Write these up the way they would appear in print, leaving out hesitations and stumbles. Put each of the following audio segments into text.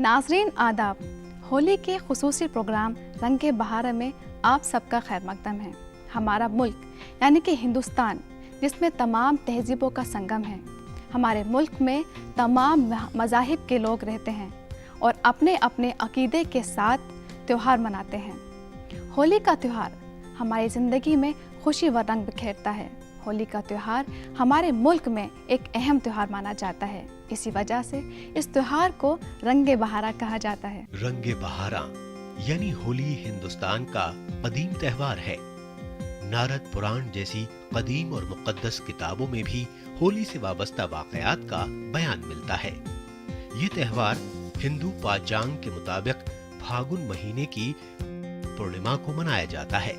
नाज़रीन आदाब, होली के खुसूसी प्रोग्राम रंग बहार में आप सबका खैर मकदम है। हमारा मुल्क यानी कि हिंदुस्तान, जिसमें तमाम तहजीबों का संगम है। हमारे मुल्क में तमाम मज़ाहिब के लोग रहते हैं और अपने अपने अकीदे के साथ त्यौहार मनाते हैं। होली का त्यौहार हमारी ज़िंदगी में खुशी व रंग बिखेरता है। होली का त्यौहार हमारे मुल्क में एक अहम त्यौहार माना जाता है। इसी वजह से इस त्यौहार को रंगे बहारा कहा जाता है। रंगे बहारा यानी होली हिंदुस्तान का कदीम त्यौहार है। नारद पुराण जैसी कदीम और मुक़द्दस किताबों में भी होली से वाबस्ता वाक़यात का बयान मिलता है। ये त्यौहार हिंदू पांचांग के मुताबिक फागुन महीने की पूर्णिमा को मनाया जाता है।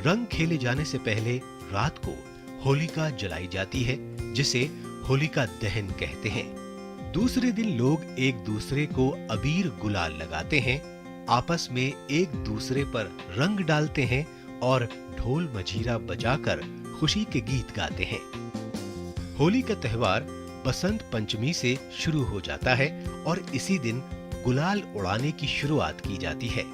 रंग खेले जाने से पहले रात को होलिका जलाई जाती है, जिसे होलिका दहन कहते हैं। दूसरे दिन लोग एक दूसरे को अबीर गुलाल लगाते हैं, आपस में एक दूसरे पर रंग डालते हैं और ढोल मजीरा बजाकर खुशी के गीत गाते हैं। होली का त्यौहार बसंत पंचमी से शुरू हो जाता है और इसी दिन गुलाल उड़ाने की शुरुआत की जाती है।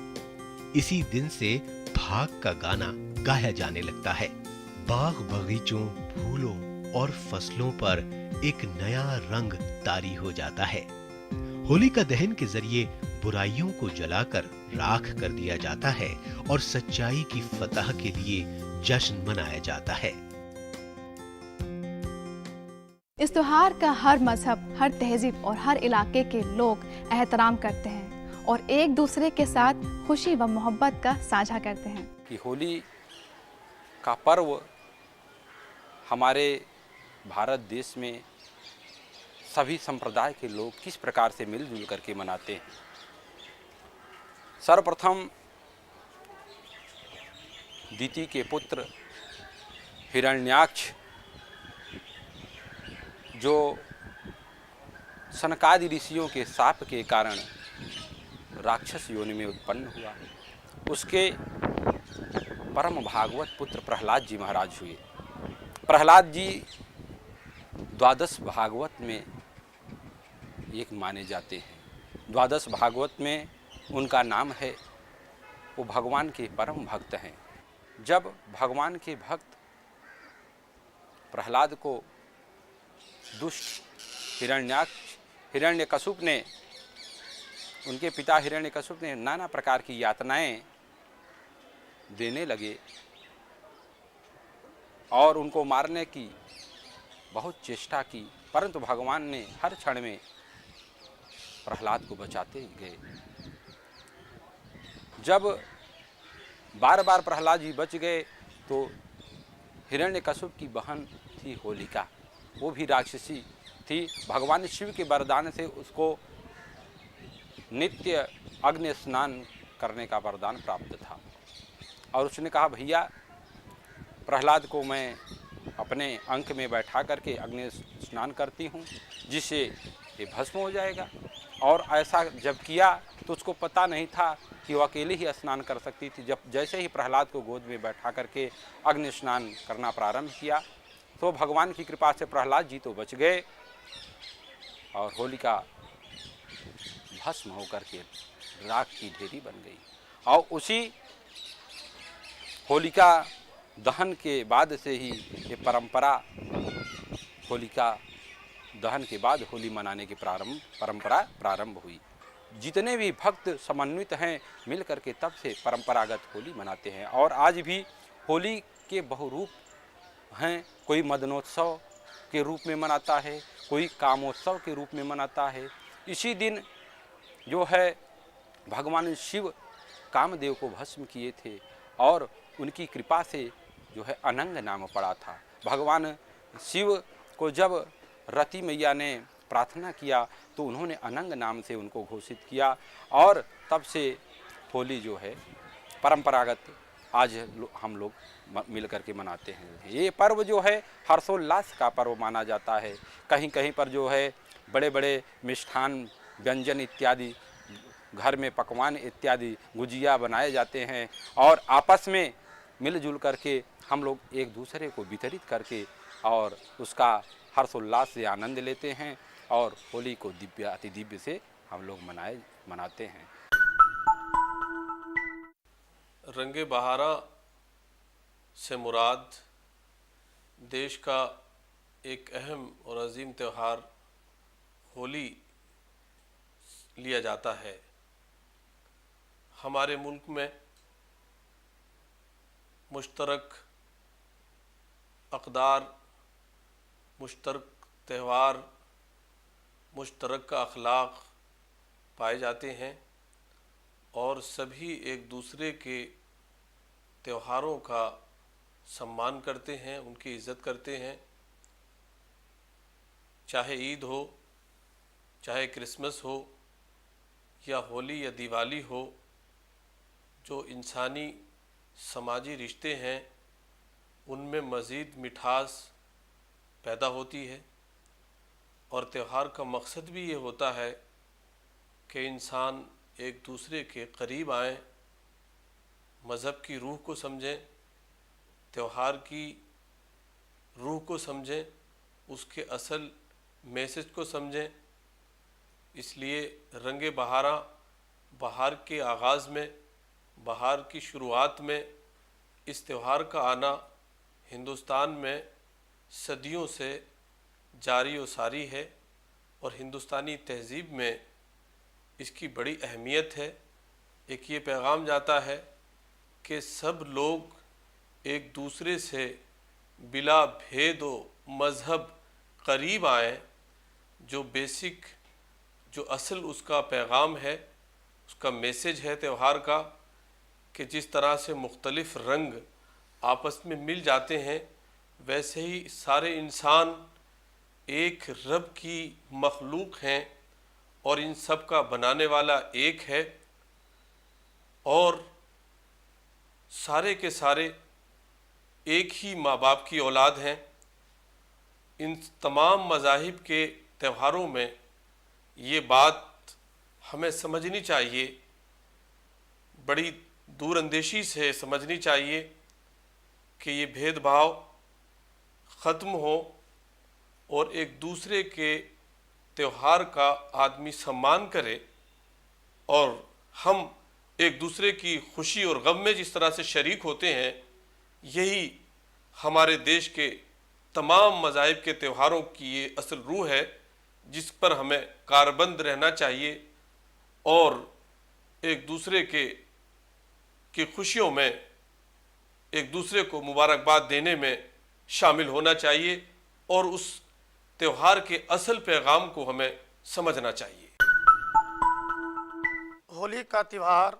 इसी दिन से भाग का गाना गाया जाने लगता है। बाग बगीचों, फूलों और फसलों पर एक नया रंग तारी हो जाता है। होलिका दहन के जरिए बुराइयों को जलाकर राख कर दिया जाता है और सच्चाई की फतह के लिए जश्न मनाया जाता है। इस त्योहार का हर मजहब, हर तहजीब और हर इलाके के लोग एहतराम करते हैं और एक दूसरे के साथ खुशी व मोहब्बत का साझा करते हैं। कि होली का पर्व हमारे भारत देश में सभी संप्रदाय के लोग किस प्रकार से मिलजुल करके मनाते हैं। सर्वप्रथम दिति के पुत्र हिरण्याक्ष, जो सनकादि ऋषियों के शाप के कारण राक्षस योनि में उत्पन्न हुआ, उसके परम भागवत पुत्र प्रहलाद जी महाराज हुए। प्रहलाद जी द्वादश भागवत में एक माने जाते हैं। द्वादश भागवत में उनका नाम है, वो भगवान के परम भक्त हैं। जब भगवान के भक्त प्रहलाद को दुष्ट हिरण्यकशिपु ने, उनके पिता हिरण्यकशिपु ने नाना प्रकार की यातनाएं देने लगे और उनको मारने की बहुत चेष्टा की, परंतु भगवान ने हर क्षण में प्रहलाद को बचाते गए। जब बार बार प्रहलाद जी बच गए तो हिरण्यकशिपु की बहन थी होलिका, वो भी राक्षसी थी। भगवान शिव के वरदान से उसको नित्य अग्नि स्नान करने का वरदान प्राप्त था और उसने कहा, भैया प्रहलाद को मैं अपने अंक में बैठा करके अग्नि स्नान करती हूँ, जिससे ये भस्म हो जाएगा। और ऐसा जब किया तो उसको पता नहीं था कि वो अकेले ही स्नान कर सकती थी। जब जैसे ही प्रहलाद को गोद में बैठा करके अग्नि स्नान करना प्रारंभ किया तो भगवान की कृपा से प्रहलाद जी तो बच गए और होलिका भस्म होकर के राख की ढेरी बन गई। और उसी होलिका दहन के बाद से ही ये परंपरा, होलिका दहन के बाद होली मनाने की परंपरा प्रारंभ हुई। जितने भी भक्त समन्वित हैं मिल करके तब से परंपरागत होली मनाते हैं। और आज भी होली के बहुरूप हैं। कोई मदनोत्सव के रूप में मनाता है, कोई कामोत्सव के रूप में मनाता है। इसी दिन जो है भगवान शिव कामदेव को भस्म किए थे और उनकी कृपा से जो है अनंग नाम पड़ा था। भगवान शिव को जब रति मैया ने प्रार्थना किया तो उन्होंने अनंग नाम से उनको घोषित किया और तब से होली जो है परंपरागत आज हम लोग मिल करके मनाते हैं। ये पर्व जो है हर्षोल्लास का पर्व माना जाता है। कहीं कहीं पर जो है बड़े बड़े मिष्ठान व्यंजन इत्यादि घर में पकवान इत्यादि गुजिया बनाए जाते हैं और आपस में मिलजुल करके हम लोग एक दूसरे को वितरित करके और उसका हर्षोल्लास से आनंद लेते हैं और होली को दिव्य अति दिव्य से हम लोग मनाते हैं। रंगे बहारा से मुराद देश का एक अहम और अजीम त्यौहार होली लिया जाता है। हमारे मुल्क में मुश्तरक अक़दार, मुश्तरक त्यौहार, मुश्तरक अखलाक पाए जाते हैं और सभी एक दूसरे के त्योहारों का सम्मान करते हैं, उनकी इज़्ज़त करते हैं। चाहे ईद हो, चाहे क्रिसमस हो या होली या दिवाली हो, जो इंसानी समाजी रिश्ते हैं उनमें मज़ीद मिठास पैदा होती है और त्यौहार का मकसद भी ये होता है कि इंसान एक दूसरे के करीब आएँ, मज़हब की रूह को समझें, त्यौहार की रूह को समझें, उसके असल मैसेज को समझें। इसलिए रंगे बहारा बहार के आगाज़ में, बहार की शुरुआत में इस त्यौहार का आना हिंदुस्तान में सदियों से जारी व सारी है और हिंदुस्तानी तहज़ीब में इसकी बड़ी अहमियत है। एक ये पैगाम जाता है कि सब लोग एक दूसरे से बिला भेद व मज़हब करीब आएँ। जो बेसिक, जो असल उसका पैगाम है, उसका मैसेज है त्यौहार का, कि जिस तरह से मुख्तलिफ़ रंग आपस में मिल जाते हैं वैसे ही सारे इंसान एक रब की मखलूक हैं और इन सब का बनाने वाला एक है और सारे के सारे एक ही माँ बाप की औलाद हैं। इन तमाम मज़ाहिब के त्योहारों में ये बात हमें समझनी चाहिए, बड़ी दूरअंदेशी से समझनी चाहिए कि ये भेदभाव ख़त्म हो और एक दूसरे के त्यौहार का आदमी सम्मान करे और हम एक दूसरे की खुशी और गम में जिस तरह से शरीक होते हैं, यही हमारे देश के तमाम मज़ाहिब के त्योहारों की ये असल रूह है जिस पर हमें कारबंद रहना चाहिए और एक दूसरे की खुशियों में एक दूसरे को मुबारकबाद देने में शामिल होना चाहिए और उस त्यौहार के असल पैगाम को हमें समझना चाहिए। होली का त्यौहार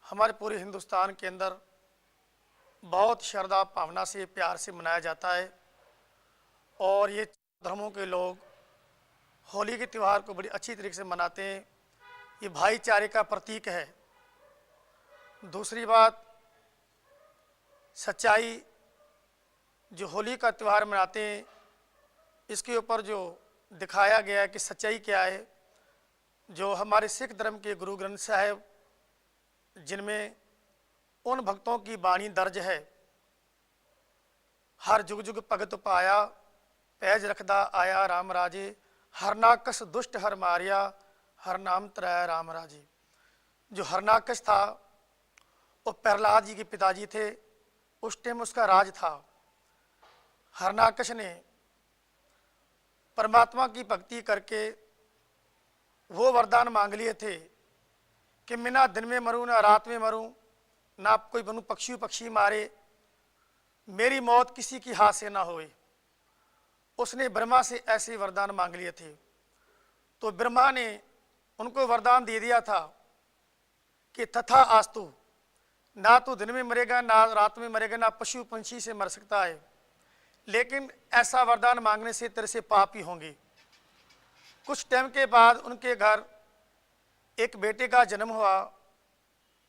हमारे पूरे हिंदुस्तान के अंदर बहुत श्रद्धा भावना से, प्यार से मनाया जाता है और ये धर्मों के लोग होली के त्यौहार को बड़ी अच्छी तरीके से मनाते हैं। ये भाईचारे का प्रतीक है। दूसरी बात, सच्चाई, जो होली का त्यौहार मनाते हैं इसके ऊपर जो दिखाया गया है कि सच्चाई क्या है, जो हमारे सिख धर्म के गुरु ग्रंथ साहिब जिनमें उन भक्तों की बाणी दर्ज है, हर जुग जुग भगत पाया, पैज रखदा आया राम राजे, हरनाकस दुष्ट हर मारिया, हर नाम त्रय राम राजे। जो हरनाकस था वो प्रहलाद जी के पिताजी थे, उस टाइम उसका राज था। हरनाकस ने परमात्मा की भक्ति करके वो वरदान मांग लिए थे कि मैं ना दिन में मरूं ना रात में मरूं, ना कोई बनूं पक्षी मारे, मेरी मौत किसी की हाथ से ना होए। उसने ब्रह्मा से ऐसे वरदान मांग लिए थे तो ब्रह्मा ने उनको वरदान दे दिया था कि तथा आस्तु, ना तो दिन में मरेगा ना रात में मरेगा, ना पशु पंछी से मर सकता है, लेकिन ऐसा वरदान मांगने से तेरे से पाप ही होंगे। कुछ टाइम के बाद उनके घर एक बेटे का जन्म हुआ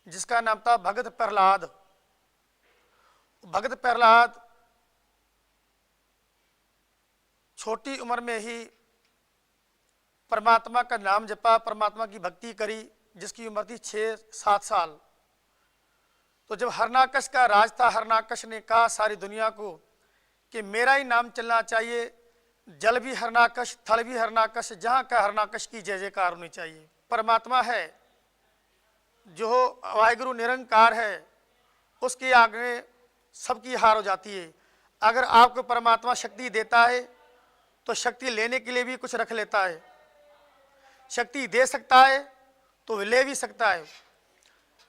जिसका नाम था भगत प्रहलाद। भगत प्रहलाद छोटी उम्र में ही परमात्मा का नाम जपा, परमात्मा की भक्ति करी जिसकी उम्र थी 6-7 साल। तो जब हरनाकश का राज था, हरनाकश ने कहा सारी दुनिया को कि मेरा ही नाम चलना चाहिए, जल भी हरनाकश, थल भी हरनाकश, जहाँ का हरनाकश की जय जयकार होनी चाहिए। परमात्मा है जो वाहिगुरु निरंकार है, उसके आगे सबकी हार हो जाती है। अगर आपको परमात्मा शक्ति देता है तो शक्ति लेने के लिए भी कुछ रख लेता है, शक्ति दे सकता है तो ले भी सकता है।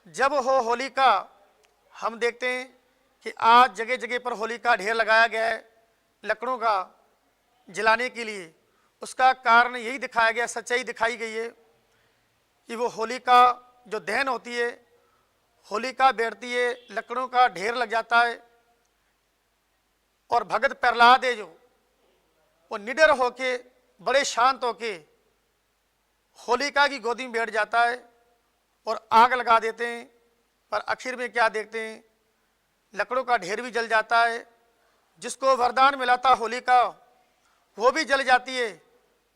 जब हो होली का, हम देखते हैं कि आज जगह जगह पर होली का ढेर लगाया गया है लकड़ों का जलाने के लिए। उसका कारण यही दिखाया गया, सच्चाई दिखाई गई है कि वो होली का जो दहन होती है, होलिका बैठती है, लकड़ों का ढेर लग जाता है और भगत प्रहलाद है जो वो निडर होके, बड़े शांत होके होलिका की गोदी में बैठ जाता है और आग लगा देते हैं। पर आखिर में क्या देखते हैं, लकड़ों का ढेर भी जल जाता है। जिसको वरदान मिला था होलिका वो भी जल जाती है।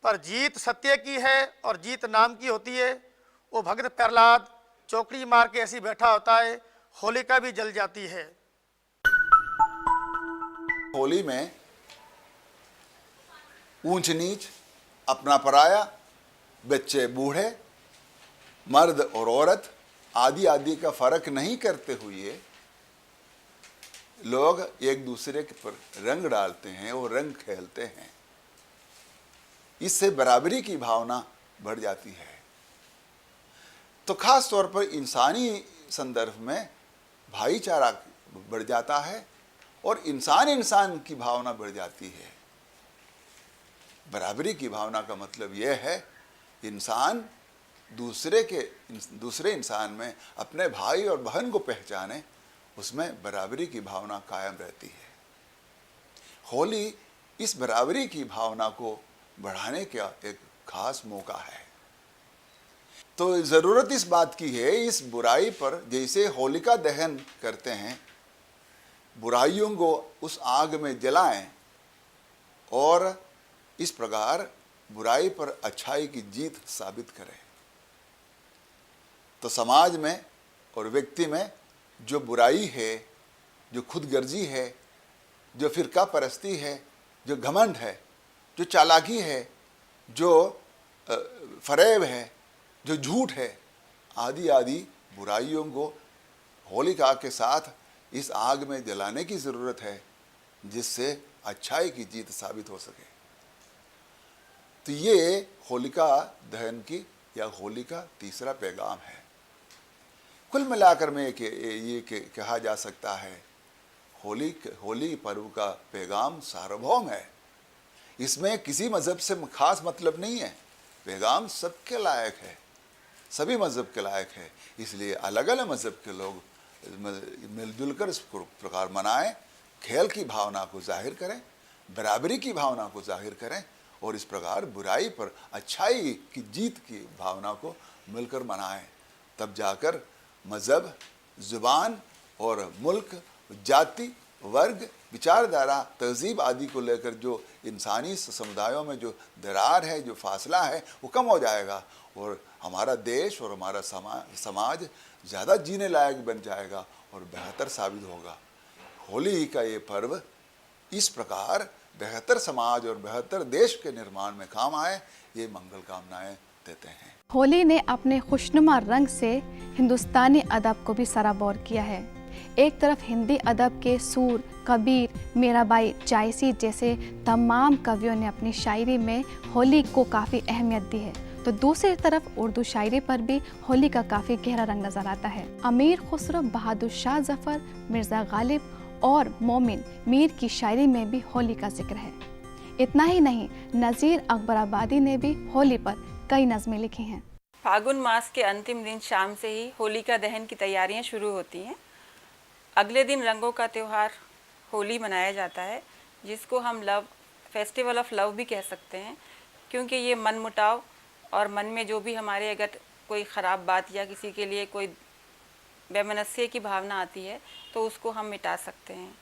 पर जीत सत्य की है और जीत नाम की होती है। वो भगत प्रहलाद चौकड़ी मार के ऐसी बैठा होता है, होलिका भी जल जाती है। होली में ऊंच नीच, अपना पराया, बच्चे बूढ़े, मर्द और औरत आदि आदि का फर्क नहीं करते हुए लोग एक दूसरे के पर रंग डालते हैं और रंग खेलते हैं। इससे बराबरी की भावना बढ़ जाती है। तो खास तौर पर इंसानी संदर्भ में भाईचारा बढ़ जाता है और इंसान इंसान की भावना बढ़ जाती है। बराबरी की भावना का मतलब यह है इंसान दूसरे इंसान में अपने भाई और बहन को पहचाने, उसमें बराबरी की भावना कायम रहती है। होली इस बराबरी की भावना को बढ़ाने का एक खास मौका है। तो ज़रूरत इस बात की है, इस बुराई पर जैसे होलिका दहन करते हैं, बुराइयों को उस आग में जलाएं और इस प्रकार बुराई पर अच्छाई की जीत साबित करें। तो समाज में और व्यक्ति में जो बुराई है, जो खुदगर्जी है, जो फिरका परस्ती है, जो घमंड है, जो चालाकी है, जो फरेब है, जो झूठ है, आदि आदि बुराइयों को होलिका के साथ इस आग में जलाने की ज़रूरत है, जिससे अच्छाई की जीत साबित हो सके। तो ये होलिका दहन की या होली का तीसरा पैगाम है। कुल मिलाकर में ये कहा जा सकता है, होली पर्व का पैगाम सार्वभौम है। इसमें किसी मज़हब से खास मतलब नहीं है। पैगाम सबके लायक है, सभी मज़हब के लायक है। इसलिए अलग अलग मज़हब के लोग मिलजुल कर इस प्रकार मनाएं, खेल की भावना को जाहिर करें, बराबरी की भावना को जाहिर करें और इस प्रकार बुराई पर अच्छाई की जीत की भावना को मिलकर मनाएं। तब जाकर मज़हब, ज़ुबान और मुल्क, जाति, वर्ग, विचारधारा, तहजीब आदि को लेकर जो इंसानी समुदायों में जो दरार है, जो फासला है, वो कम हो जाएगा और हमारा देश और हमारा समाज ज़्यादा जीने लायक बन जाएगा और बेहतर साबित होगा। होली का ये पर्व इस प्रकार बेहतर समाज और बेहतर देश के निर्माण में काम आए, ये मंगल कामनाएं देते हैं। होली ने अपने खुशनुमा रंग से हिंदुस्तानी अदब को भी सराबोर किया है। एक तरफ हिंदी अदब के सूर, कबीर, मीराबाई, जायसी जैसे तमाम कवियों ने अपनी शायरी में होली को काफ़ी अहमियत दी है, तो दूसरी तरफ उर्दू शायरी पर भी होली का काफ़ी गहरा रंग नज़र आता है। अमीर खुसरो, बहादुर शाह जफ़र, मिर्ज़ा गालिब और मोमिन मीर की शायरी में भी होली का जिक्र है। इतना ही नहीं, नज़ीर अकबराबादी ने भी होली पर कई नज़में लिखी हैं। फागुन मास के अंतिम दिन शाम से ही होलिका दहन की तैयारियां शुरू होती हैं। अगले दिन रंगों का त्यौहार होली मनाया जाता है, जिसको हम फेस्टिवल ऑफ लव भी कह सकते हैं, क्योंकि ये मनमुटाव और मन में जो भी हमारे अगर कोई ख़राब बात या किसी के लिए कोई वैमनस्य की भावना आती है तो उसको हम मिटा सकते हैं।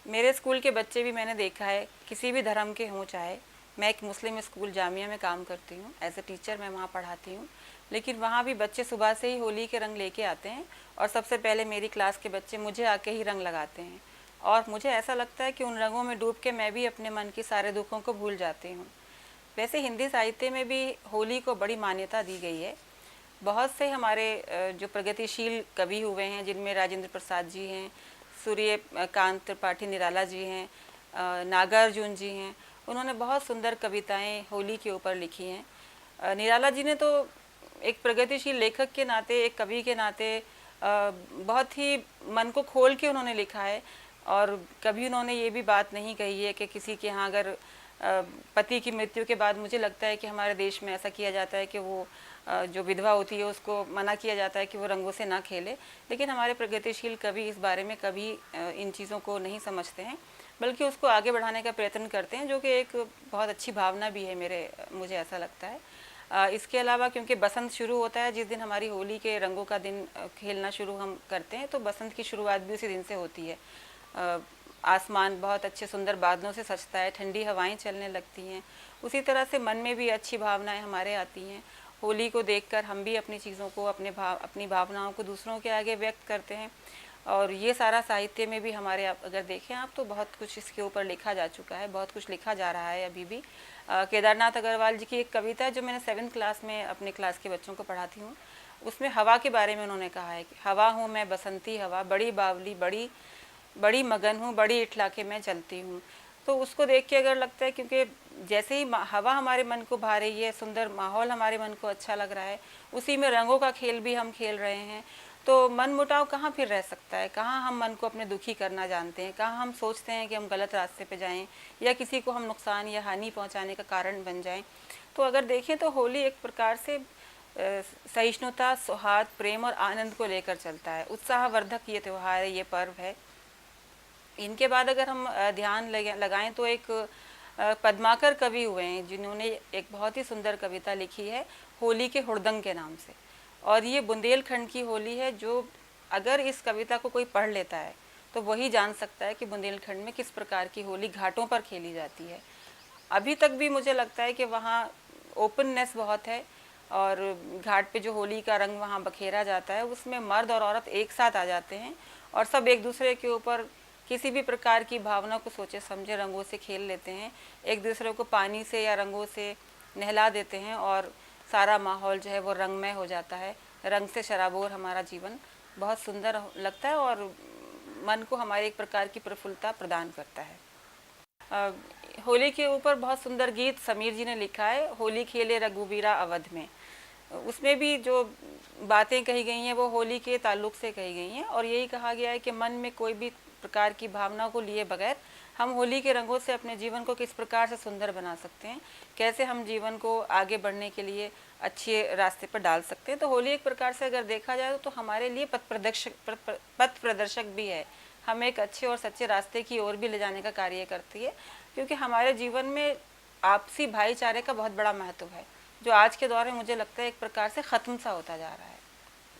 मेरे स्कूल के बच्चे भी मैंने देखा है, किसी भी धर्म के हों, चाहे मैं एक मुस्लिम स्कूल जामिया में काम करती हूँ, एज ए टीचर मैं वहाँ पढ़ाती हूँ। लेकिन वहाँ भी बच्चे सुबह से ही होली के रंग लेके आते हैं और सबसे पहले मेरी क्लास के बच्चे मुझे आके ही रंग लगाते हैं और मुझे ऐसा लगता है कि उन रंगों में डूब के मैं भी अपने मन के सारे दुखों को भूल जाती हूँ। वैसे हिंदी साहित्य में भी होली को बड़ी मान्यता दी गई है। बहुत से हमारे जो प्रगतिशील कवि हुए हैं, जिनमें राजेंद्र प्रसाद जी हैं, सूर्यकांत त्रिपाठी निराला जी हैं, नागार्जुन जी हैं, उन्होंने बहुत सुंदर कविताएं होली के ऊपर लिखी हैं। निराला जी ने तो एक प्रगतिशील लेखक के नाते, एक कवि के नाते बहुत ही मन को खोल के उन्होंने लिखा है और कभी उन्होंने ये भी बात नहीं कही है कि किसी के यहाँ अगर पति की मृत्यु के बाद, मुझे लगता है कि हमारे देश में ऐसा किया जाता है कि वो जो विधवा होती है उसको मना किया जाता है कि वो रंगों से ना खेले, लेकिन हमारे प्रगतिशील कवि इस बारे में कभी इन चीज़ों को नहीं समझते हैं, बल्कि उसको आगे बढ़ाने का प्रयत्न करते हैं, जो कि एक बहुत अच्छी भावना भी है मुझे ऐसा लगता है। इसके अलावा क्योंकि बसंत शुरू होता है, जिस दिन हमारी होली के रंगों का दिन खेलना शुरू हम करते हैं, तो बसंत की शुरुआत भी उसी दिन से होती है। आसमान बहुत अच्छे सुंदर बादलों से सजता है, ठंडी हवाएं चलने लगती हैं, उसी तरह से मन में भी अच्छी भावनाएं हमारे आती हैं। होली को देखकर हम भी अपनी चीज़ों को, अपनी भावनाओं को दूसरों के आगे व्यक्त करते हैं और ये सारा साहित्य में भी हमारे, अगर देखें आप तो बहुत कुछ इसके ऊपर लिखा जा चुका है, बहुत कुछ लिखा जा रहा है अभी भी। केदारनाथ अग्रवाल जी की एक कविता है जो मैंने 7th क्लास में अपने क्लास के बच्चों को पढ़ाती हूँ, उसमें हवा के बारे में उन्होंने कहा है कि हवा हूँ मैं बसंती हवा, बड़ी बावली बड़ी मगन हूँ, बड़ी इठलाके में चलती हूँ। तो उसको देख के अगर लगता है, क्योंकि जैसे ही हवा हमारे मन को भा रही है, सुंदर माहौल हमारे मन को अच्छा लग रहा है, उसी में रंगों का खेल भी हम खेल रहे हैं, तो मन मुटाव कहाँ फिर रह सकता है? कहाँ हम मन को अपने दुखी करना जानते हैं? कहाँ हम सोचते हैं कि हम गलत रास्ते पे जाएं या किसी को हम नुकसान या हानि पहुंचाने का कारण बन जाएं? तो अगर देखें तो होली एक प्रकार से सहिष्णुता, सौहार्द, प्रेम और आनंद को लेकर चलता है। उत्साहवर्धक ये त्यौहार है, ये पर्व है। इनके बाद अगर हम ध्यान लगाएं तो एक पद्माकर कवि हुए हैं जिन्होंने एक बहुत ही सुंदर कविता लिखी है होली के हुड़दंग के नाम से, और ये बुंदेलखंड की होली है। जो अगर इस कविता को कोई पढ़ लेता है तो वही जान सकता है कि बुंदेलखंड में किस प्रकार की होली घाटों पर खेली जाती है। अभी तक भी मुझे लगता है कि वहाँ ओपननेस बहुत है और घाट पे जो होली का रंग वहाँ बखेरा जाता है, उसमें मर्द और औरत एक साथ आ जाते हैं और सब एक दूसरे के ऊपर किसी भी प्रकार की भावना को सोचे समझे रंगों से खेल लेते हैं, एक दूसरे को पानी से या रंगों से नहला देते हैं और सारा माहौल जो है वो रंगमय हो जाता है। रंग से शराबोर हमारा जीवन बहुत सुंदर लगता है और मन को हमारे एक प्रकार की प्रफुल्लता प्रदान करता है। होली के ऊपर बहुत सुंदर गीत समीर जी ने लिखा है, होली खेले रघुवीरा अवध में। उसमें भी जो बातें कही गई हैं वो होली के ताल्लुक से कही गई हैं और यही कहा गया है कि मन में कोई भी प्रकार की भावना को लिए बगैर हम होली के रंगों से अपने जीवन को किस प्रकार से सुंदर बना सकते हैं, कैसे हम जीवन को आगे बढ़ने के लिए अच्छे रास्ते पर डाल सकते हैं। तो होली एक प्रकार से अगर देखा जाए तो हमारे लिए पथ प्रदर्शक भी है, हमें एक अच्छे और सच्चे रास्ते की ओर भी ले जाने का कार्य करती है, क्योंकि हमारे जीवन में आपसी भाईचारे का बहुत बड़ा महत्व है, जो आज के दौर में मुझे लगता है एक प्रकार से ख़त्म सा होता जा रहा है।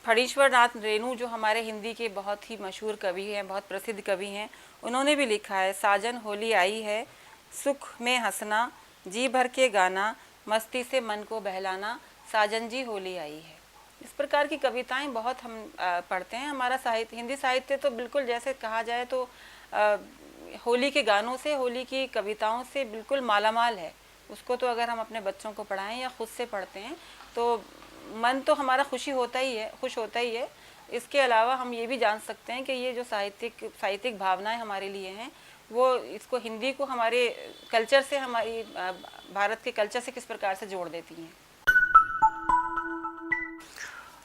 फणीश्वर नाथ रेणु जो हमारे हिंदी के बहुत ही मशहूर कवि हैं, बहुत प्रसिद्ध कवि हैं, उन्होंने भी लिखा है, साजन होली आई है, सुख में हंसना, जी भर के गाना, मस्ती से मन को बहलाना, साजन जी होली आई है। इस प्रकार की कविताएं बहुत हम पढ़ते हैं। हमारा साहित्य, हिंदी साहित्य तो बिल्कुल जैसे कहा जाए तो होली के गानों से, होली की कविताओं से बिल्कुल मालामाल है। उसको तो अगर हम अपने बच्चों को पढ़ाएं या खुद से पढ़ते हैं तो मन तो हमारा खुश होता ही है। इसके अलावा हम ये भी जान सकते हैं कि ये जो साहित्यिक भावनाएं हमारे लिए हैं, वो इसको, हिंदी को हमारे कल्चर से, हमारी भारत के कल्चर से किस प्रकार से जोड़ देती हैं।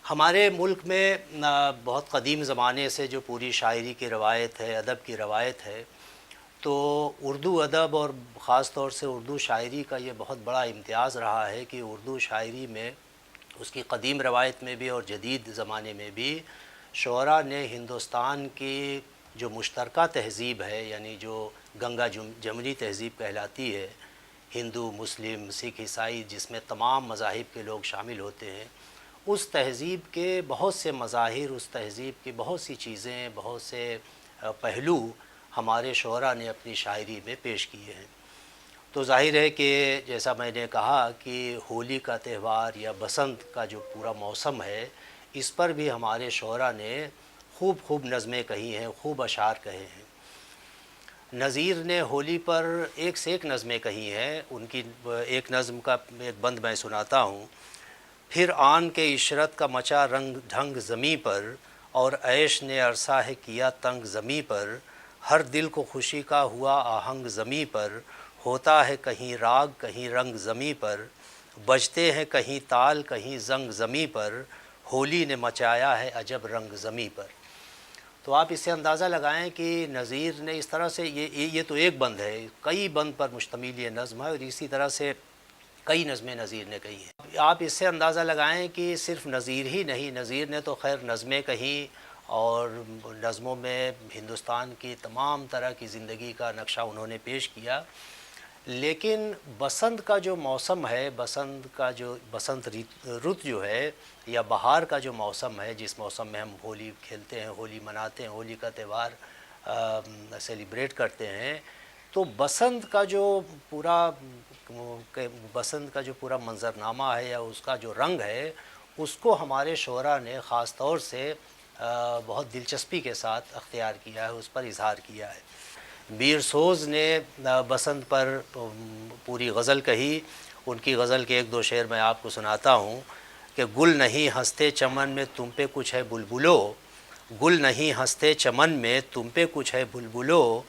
हमारे मुल्क में बहुत क़दीम ज़माने से जो पूरी शायरी की रवायत है, अदब की रवायत है, तो उर्दू अदब और ख़ास तौर से उर्दू शायरी का ये बहुत बड़ा इम्तियाज़ रहा है कि उर्दू शायरी में, उसकी क़दीम रवायत में भी और जदीद ज़माने में भी, शुअरा ने हिंदुस्तान की जो मुश्तरका तहज़ीब है, यानी जो गंगा जमुनी तहज़ीब कहलाती है, हिंदू, मुस्लिम, सिख, ईसाई, जिसमें तमाम मज़ाहिब के लोग शामिल होते हैं, उस तहज़ीब के बहुत से मज़ाहिर, उस तहज़ीब की बहुत सी चीज़ें, बहुत से पहलू हमारे शुअरा ने अपनी शायरी में पेश किए हैं। तो जाहिर है कि जैसा मैंने कहा कि होली का त्यौहार या बसंत का जो पूरा मौसम है, इस पर भी हमारे शोरा ने खूब खूब नज़में कही हैं, खूब अशार कहे हैं। नज़ीर ने होली पर एक से एक नज़में कही हैं। उनकी एक नज़म का एक बंद मैं सुनाता हूँ। फिर आन के इशरत का मचा रंग ढंग ज़मी पर, और ऐश ने अरसा है किया तंग ज़मी पर। हर दिल को खुशी का हुआ आहंग ज़मी पर, होता है कहीं राग कहीं रंग ज़मी पर। बजते हैं कहीं ताल कहीं ज़ंग ज़मी पर, होली ने मचाया है अजब रंग ज़मी पर। तो आप इससे अंदाज़ा लगाएं कि नज़ीर ने इस तरह से ये तो एक बंद है, कई बंद पर मुश्तमिल ये नज़्म है, और इसी तरह से कई नज़में नज़ीर ने कही हैं। आप इससे अंदाज़ा लगाएं कि सिर्फ़ नज़ीर ही नहीं, नज़ीर ने तो खैर नज़में कहीं और नज़मों में हिंदुस्तान की तमाम तरह की ज़िंदगी का नक्शा उन्होंने पेश किया। लेकिन बसंत का जो मौसम है, बसंत रुत जो है या बहार का जो मौसम है, जिस मौसम में हम होली खेलते हैं, होली मनाते हैं, होली का त्यौहार सेलिब्रेट करते हैं, तो बसंत का जो पूरा मंज़रनामा है या उसका जो रंग है, उसको हमारे शोरा ने ख़ास तौर से बहुत दिलचस्पी के साथ अख्तियार किया है, उस पर इज़हार किया है। मीर सोज़ ने बसंत पर पूरी गज़ल कही। उनकी गज़ल के एक दो शेर मैं आपको सुनाता हूँ कि गुल नहीं हंसते चमन में तुम पे कुछ है बुलबुलो, गुल नहीं हंसते चमन में तुम पे कुछ है बुलबुलो,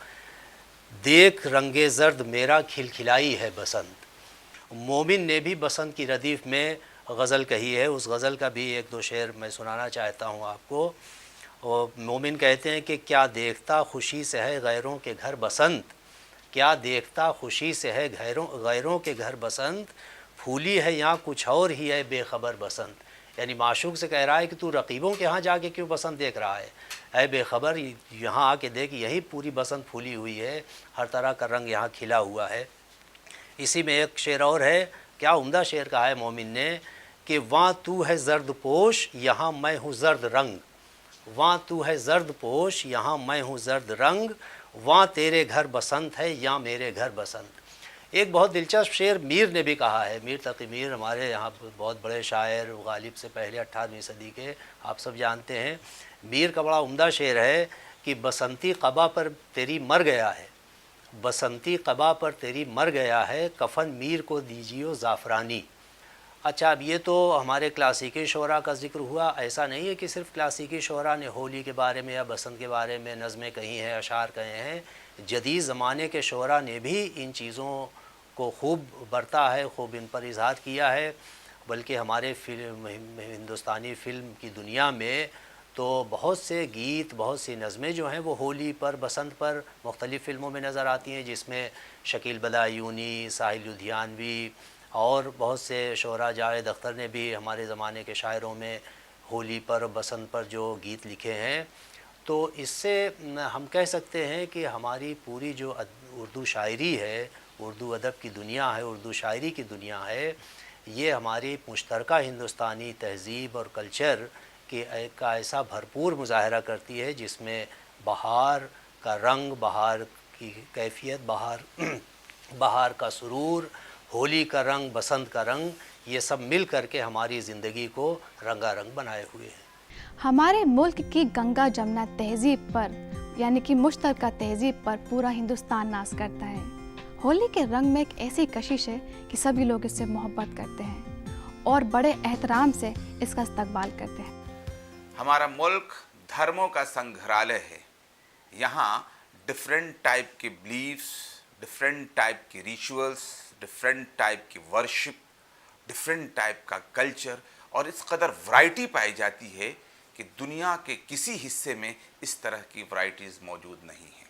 देख रंगे ज़र्द मेरा खिलखिलाई है बसंत। मोमिन ने भी बसंत की रदीफ़ में गज़ल कही है। उस गज़ल का भी एक दो शेर मैं सुनाना चाहता हूँ आपको। और मोमिन कहते हैं कि क्या देखता खुशी से है गैरों के घर बसंत, क्या देखता खुशी से है गैरों के घर बसंत, फूली है यहाँ कुछ और ही है बेखबर बसंत। यानी माशूक से कह रहा है कि तू रकीबों के यहाँ जाके क्यों बसंत देख रहा है, ऐ बेखबर यहाँ आके देख, यही पूरी बसंत फूली हुई है, हर तरह का रंग यहाँ खिला हुआ है। इसी में एक शेर और है, क्या उम्दा शेर कहा है मोमिन ने कि वहाँ तू है जर्द पोश यहाँ मैं हूँ जर्द रंग, वहाँ तू है जर्द पोश यहाँ मैं हूँ जर्द रंग, वहाँ तेरे घर बसंत है या मेरे घर बसंत। एक बहुत दिलचस्प शेर मीर ने भी कहा है। मीर तकी मीर हमारे यहाँ बहुत बड़े शायर, गालिब से पहले 18वीं सदी के, आप सब जानते हैं। मीर का बड़ा उम्दा शेर है कि बसंती क़बा पर तेरी मर गया है, बसंती क़बा पर तेरी मर गया है, कफ़न मीर को दीजियो ज़ाफ़रानी। अच्छा, अब ये तो हमारे क्लासिकी शोरा का ज़िक्र हुआ। ऐसा नहीं है कि सिर्फ़ क्लासिकी शोरा ने होली के बारे में या बसंत के बारे में नज़में कही हैं, अशार कहे हैं। जदीद ज़माने के शोरा ने भी इन चीज़ों को खूब बरता है, खूब इन पर इज़हार किया है। बल्कि हमारे हिंदुस्तानी फ़िल्म की दुनिया में तो बहुत से गीत, बहुत सी नज़में जो हैं वो होली पर, बसंत पर मुख्तलिफ़ फ़िल्मों में नज़र आती हैं, जिसमें शकील बदायूनी, साहिल लुधियानवी और बहुत से शोरा, जावेद अख्तर ने भी हमारे ज़माने के शायरों में होली पर, बसंत पर जो गीत लिखे हैं। तो इससे हम कह सकते हैं कि हमारी पूरी जो उर्दू शायरी है, उर्दू अदब की दुनिया है, उर्दू शायरी की दुनिया है, ये हमारी मुश्तरका हिंदुस्तानी तहज़ीब और कल्चर का ऐसा भरपूर मुज़ाहरा करती है, जिसमें बहार का रंग, बहार की कैफियत, बहार का सुरूर, होली का रंग, बसंत का रंग, ये सब मिल कर के हमारी ज़िंदगी को रंगारंग बनाए हुए हैं। हमारे मुल्क की गंगा जमुना तहज़ीब पर, यानी कि मुश्तरका तहज़ीब पर पूरा हिंदुस्तान नाज करता है। होली के रंग में एक ऐसी कशिश है कि सभी लोग इससे मोहब्बत करते हैं और बड़े एहतराम से इसका इस्तकबाल करते हैं। हमारा मुल्क धर्मों का संग्रहालय है। यहाँ डिफरेंट टाइप के बिलीफ्स, डिफरेंट टाइप के रिचुअल्स, डिफरेंट टाइप की वर्शिप, डिफरेंट टाइप का कल्चर, और इस कदर वैरायटी पाई जाती है कि दुनिया के किसी हिस्से में इस तरह की वैरायटीज़ मौजूद नहीं है।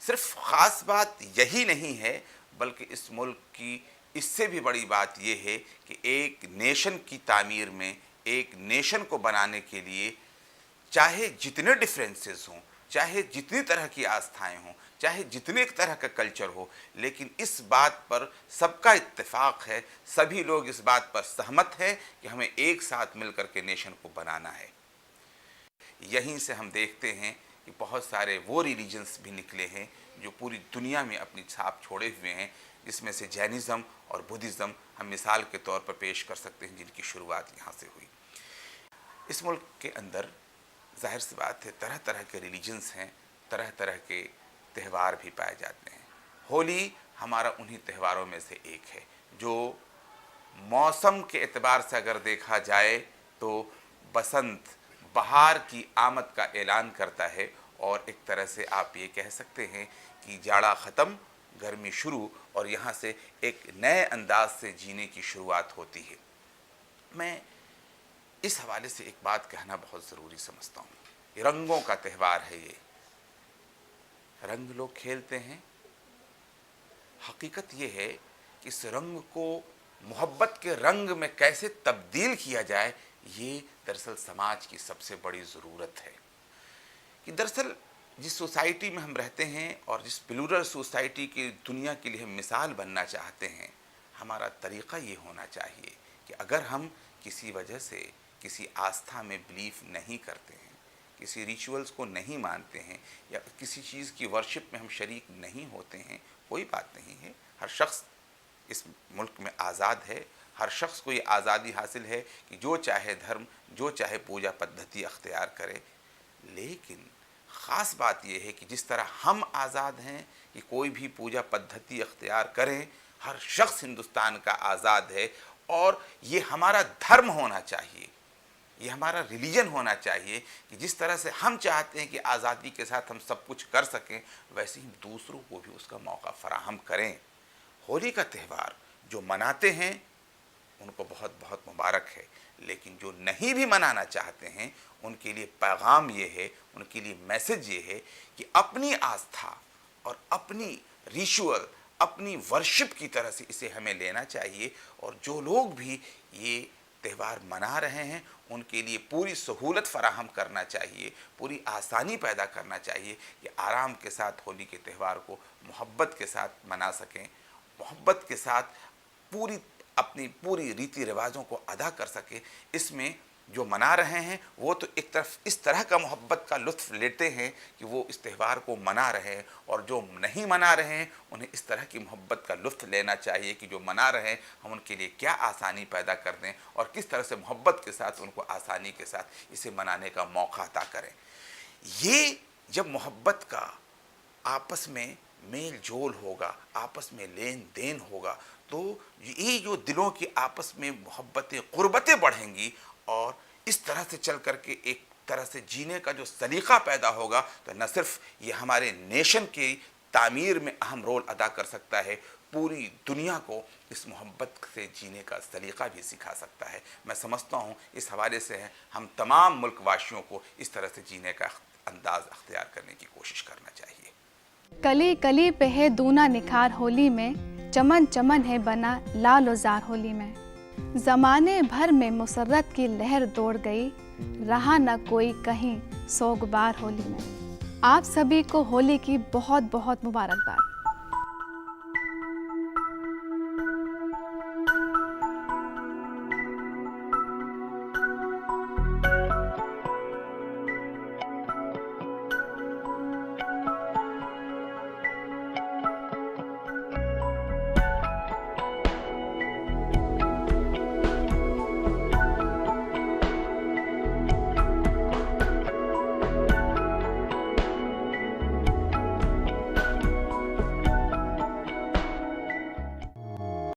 सिर्फ ख़ास बात यही नहीं है, बल्कि इस मुल्क की इससे भी बड़ी बात यह है कि एक नेशन की तामीर में, एक नेशन को बनाने के लिए चाहे जितने डिफरेंसेस हों, चाहे जितनी तरह की आस्थाएं हों, चाहे जितने तरह का कल्चर हो, लेकिन इस बात पर सबका इत्तेफाक है, सभी लोग इस बात पर सहमत हैं कि हमें एक साथ मिलकर के नेशन को बनाना है। यहीं से हम देखते हैं कि बहुत सारे वो रिलीजन्स भी निकले हैं जो पूरी दुनिया में अपनी छाप छोड़े हुए हैं, जिसमें से जैनिज़्म और बुद्धिज़्म हम मिसाल के तौर पर पेश कर सकते हैं, जिनकी शुरुआत यहाँ से हुई। इस मुल्क के अंदर जाहिर सी बात है तरह तरह के रिलीजन्स हैं, तरह तरह के त्यौहार भी पाए जाते हैं। होली हमारा उन्हीं त्यौहारों में से एक है जो मौसम के एतबार से अगर देखा जाए तो बसंत, बहार की आमद का ऐलान करता है, और एक तरह से आप ये कह सकते हैं कि जाड़ा ख़त्म, गर्मी शुरू, और यहाँ से एक नए अंदाज से जीने की शुरुआत होती है। मैं इस हवाले से एक बात कहना बहुत ज़रूरी समझता हूँ, ये रंगों का त्यौहार है। ये रंग लोग खेलते हैं, हकीकत ये है कि इस रंग को मोहब्बत के रंग में कैसे तब्दील किया जाए, ये दरअसल समाज की सबसे बड़ी ज़रूरत है। कि दरअसल जिस सोसाइटी में हम रहते हैं और जिस प्लूरल सोसाइटी की दुनिया के लिए हम मिसाल बनना चाहते हैं, हमारा तरीक़ा ये होना चाहिए कि अगर हम किसी वजह से किसी आस्था में बिलीव नहीं करते हैं, किसी रिचुअल्स को नहीं मानते हैं, या किसी चीज़ की वर्शिप में हम शरीक नहीं होते हैं, कोई बात नहीं है। हर शख्स इस मुल्क में आज़ाद है, हर शख्स को ये आज़ादी हासिल है कि जो चाहे धर्म, जो चाहे पूजा पद्धति अख्तियार करे। लेकिन ख़ास बात यह है कि जिस तरह हम आज़ाद हैं कि कोई भी पूजा पद्धति अख्तियार करें, हर शख्स हिंदुस्तान का आज़ाद है, और ये हमारा धर्म होना चाहिए, ये हमारा रिलीजन होना चाहिए कि जिस तरह से हम चाहते हैं कि आज़ादी के साथ हम सब कुछ कर सकें, वैसे ही दूसरों को भी उसका मौका फराहम करें। होली का त्यौहार जो मनाते हैं उनको बहुत बहुत मुबारक है, लेकिन जो नहीं भी मनाना चाहते हैं उनके लिए पैगाम ये है, उनके लिए मैसेज ये है कि अपनी आस्था और अपनी रिचुअल, अपनी वर्शिप की तरह से इसे हमें लेना चाहिए। और जो लोग भी ये त्यौहार मना रहे हैं उनके लिए पूरी सहूलत फराहम करना चाहिए, पूरी आसानी पैदा करना चाहिए कि आराम के साथ होली के त्यौहार को मोहब्बत के साथ मना सकें, मोहब्बत के साथ अपनी पूरी रीति रिवाजों को अदा कर सके। इसमें जो मना रहे हैं वो तो एक तरफ इस तरह का मोहब्बत का लुत्फ़ लेते हैं कि वो इस त्यौहार को मना रहे हैं, और जो नहीं मना रहे हैं उन्हें इस तरह की मोहब्बत का लुत्फ़ लेना चाहिए कि जो मना रहे हैं हम उनके लिए क्या आसानी पैदा कर दें और किस तरह से मोहब्बत के साथ उनको आसानी के साथ इसे मनाने का मौका अता करें। ये जब मोहब्बत का आपस में मेल जोल होगा, आपस में लेन देन होगा, तो ये जो दिलों की आपस में मोहब्बतें, क़ुर्बतें बढ़ेंगी, और इस तरह से चल करके एक तरह से जीने का जो सलीक़ा पैदा होगा, तो न सिर्फ ये हमारे नेशन की तामीर में अहम रोल अदा कर सकता है, पूरी दुनिया को इस मोहब्बत से जीने का सलीक़ा भी सिखा सकता है। मैं समझता हूँ इस हवाले से हम तमाम मुल्क वासियों को इस तरह से जीने का अंदाज़ अख्तियार करने की कोशिश करना चाहिए। कली कली पे है दूना निखार होली में, चमन चमन है बना लाल उजार होली में। ज़माने भर में मुसर्रत की लहर दौड़ गई, रहा न कोई कहीं सोगवार होली में। आप सभी को होली की बहुत बहुत मुबारकबाद।